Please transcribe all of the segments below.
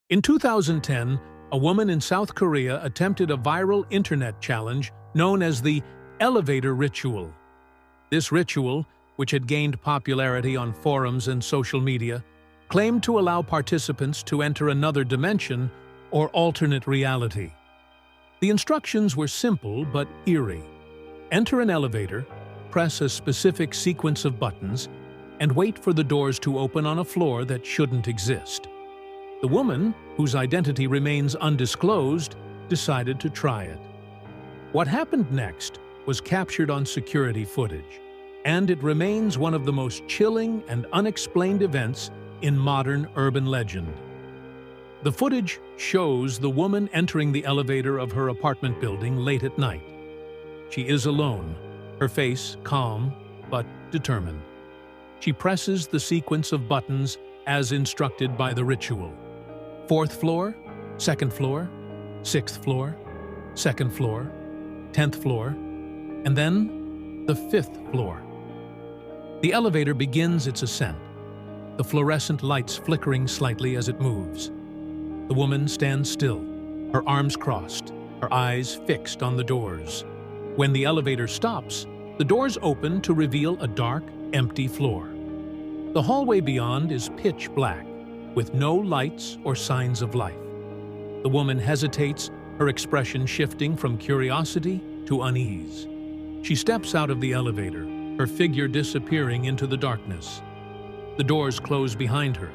In 2010, a woman in South Korea attempted a viral internet challenge known as the elevator ritual. This ritual, which had gained popularity on forums and social media, claimed to allow participants to enter another dimension or alternate reality. The instructions were simple but eerie. Enter an elevator, press a specific sequence of buttons, and wait for the doors to open on a floor that shouldn't exist. The woman, whose identity remains undisclosed, decided to try it. What happened next was captured on security footage, and it remains one of the most chilling and unexplained events in modern urban legend. The footage shows the woman entering the elevator of her apartment building late at night. She is alone, her face calm but determined. She presses the sequence of buttons as instructed by the ritual. 4th floor, 2nd floor, 6th floor, 2nd floor, 10th floor, and then the 5th floor. The elevator begins its ascent, the fluorescent lights flickering slightly as it moves. The woman stands still, her arms crossed, her eyes fixed on the doors. When the elevator stops, the doors open to reveal a dark, empty floor. The hallway beyond is pitch black, with no lights or signs of life. The woman hesitates, her expression shifting from curiosity to unease. She steps out of the elevator, her figure disappearing into the darkness. The doors close behind her.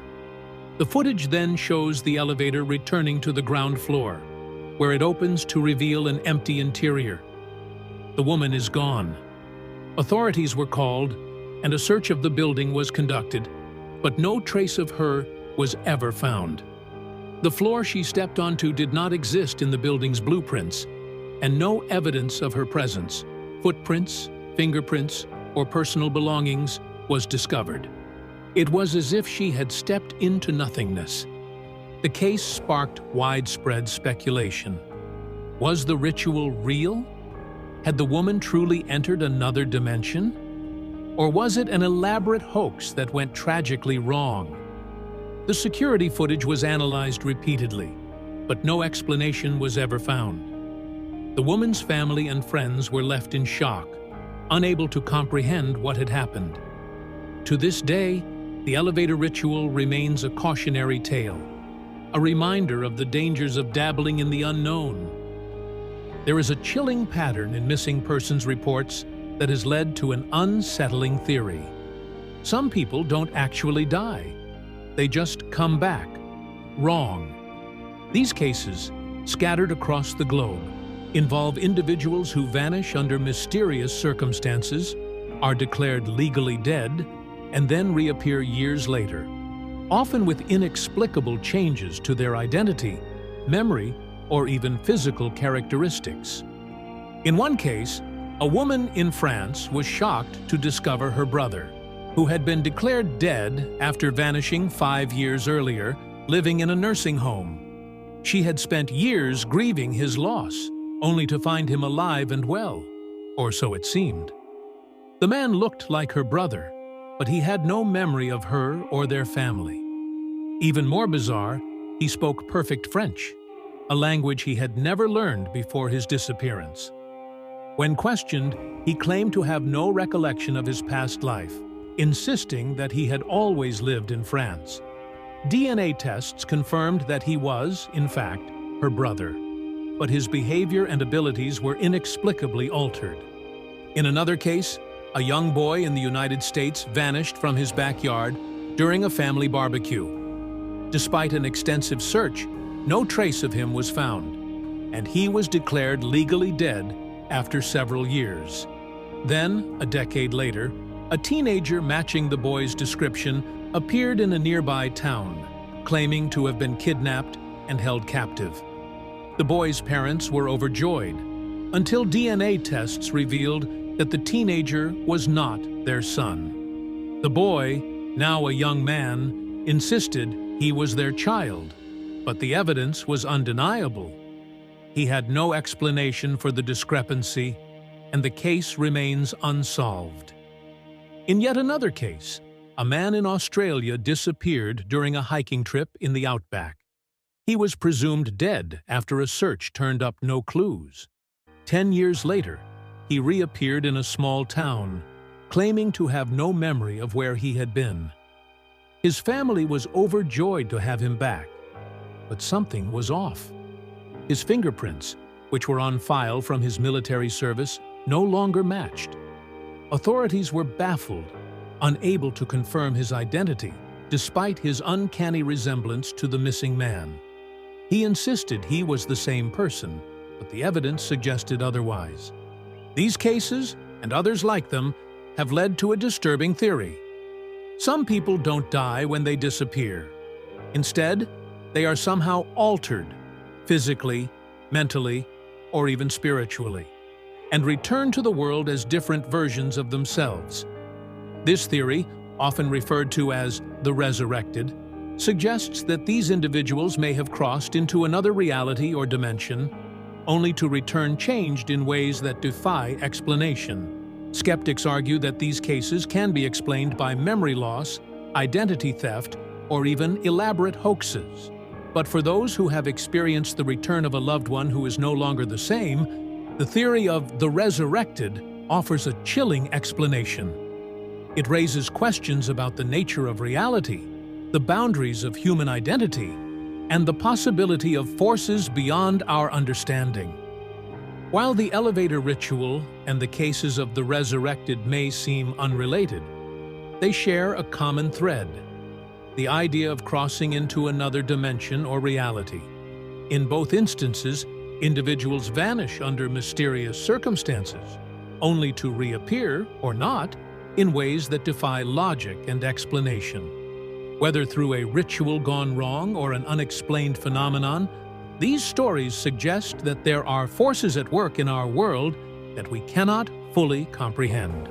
The footage then shows the elevator returning to the ground floor, where it opens to reveal an empty interior. The woman is gone. Authorities were called, and a search of the building was conducted, but no trace of her was ever found. The floor she stepped onto did not exist in the building's blueprints, and no evidence of her presence, footprints, fingerprints, or personal belongings, was discovered. It was as if she had stepped into nothingness. The case sparked widespread speculation. Was the ritual real? Had the woman truly entered another dimension? Or was it an elaborate hoax that went tragically wrong? The security footage was analyzed repeatedly, but no explanation was ever found. The woman's family and friends were left in shock, unable to comprehend what had happened. To this day, the elevator ritual remains a cautionary tale, a reminder of the dangers of dabbling in the unknown. There is a chilling pattern in missing persons reports that has led to an unsettling theory. Some people don't actually die. They just come back. Wrong. These cases, scattered across the globe, involve individuals who vanish under mysterious circumstances, are declared legally dead, and then reappear years later, often with inexplicable changes to their identity, memory, or even physical characteristics. In one case, a woman in France was shocked to discover her brother, who had been declared dead after vanishing 5 years earlier, living in a nursing home. She had spent years grieving his loss, only to find him alive and well, or so it seemed. The man looked like her brother, but he had no memory of her or their family. Even more bizarre, he spoke perfect French, a language he had never learned before his disappearance. When questioned, he claimed to have no recollection of his past life, insisting that he had always lived in France. DNA tests confirmed that he was, in fact, her brother, but his behavior and abilities were inexplicably altered. In another case, a young boy in the United States vanished from his backyard during a family barbecue. Despite an extensive search, no trace of him was found, and he was declared legally dead after several years. Then, a decade later, a teenager matching the boy's description appeared in a nearby town, claiming to have been kidnapped and held captive. The boy's parents were overjoyed, until DNA tests revealed that the teenager was not their son. The boy, now a young man, insisted he was their child, but the evidence was undeniable. He had no explanation for the discrepancy, and the case remains unsolved. In yet another case, a man in Australia disappeared during a hiking trip in the outback. He was presumed dead after a search turned up no clues. 10 years later, he reappeared in a small town, claiming to have no memory of where he had been. His family was overjoyed to have him back, but something was off. His fingerprints, which were on file from his military service, no longer matched. Authorities were baffled, unable to confirm his identity, despite his uncanny resemblance to the missing man. He insisted he was the same person, but the evidence suggested otherwise. These cases, and others like them, have led to a disturbing theory. Some people don't die when they disappear. Instead, they are somehow altered, physically, mentally, or even spiritually, and return to the world as different versions of themselves. This theory, often referred to as the resurrected, suggests that these individuals may have crossed into another reality or dimension, only to return changed in ways that defy explanation. Skeptics argue that these cases can be explained by memory loss, identity theft, or even elaborate hoaxes. But for those who have experienced the return of a loved one who is no longer the same, the theory of the resurrected offers a chilling explanation. It raises questions about the nature of reality, the boundaries of human identity, and the possibility of forces beyond our understanding. While the elevator ritual and the cases of the resurrected may seem unrelated, they share a common thread: the idea of crossing into another dimension or reality. In both instances, individuals vanish under mysterious circumstances, only to reappear, or not, in ways that defy logic and explanation. Whether through a ritual gone wrong or an unexplained phenomenon, these stories suggest that there are forces at work in our world that we cannot fully comprehend.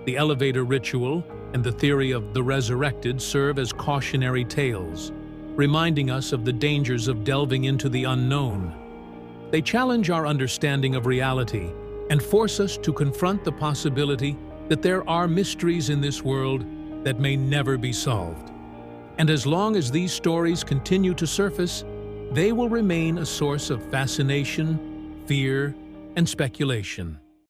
The elevator ritual and the theory of the resurrected serve as cautionary tales, reminding us of the dangers of delving into the unknown. They challenge our understanding of reality and force us to confront the possibility that there are mysteries in this world that may never be solved. And as long as these stories continue to surface, they will remain a source of fascination, fear, and speculation.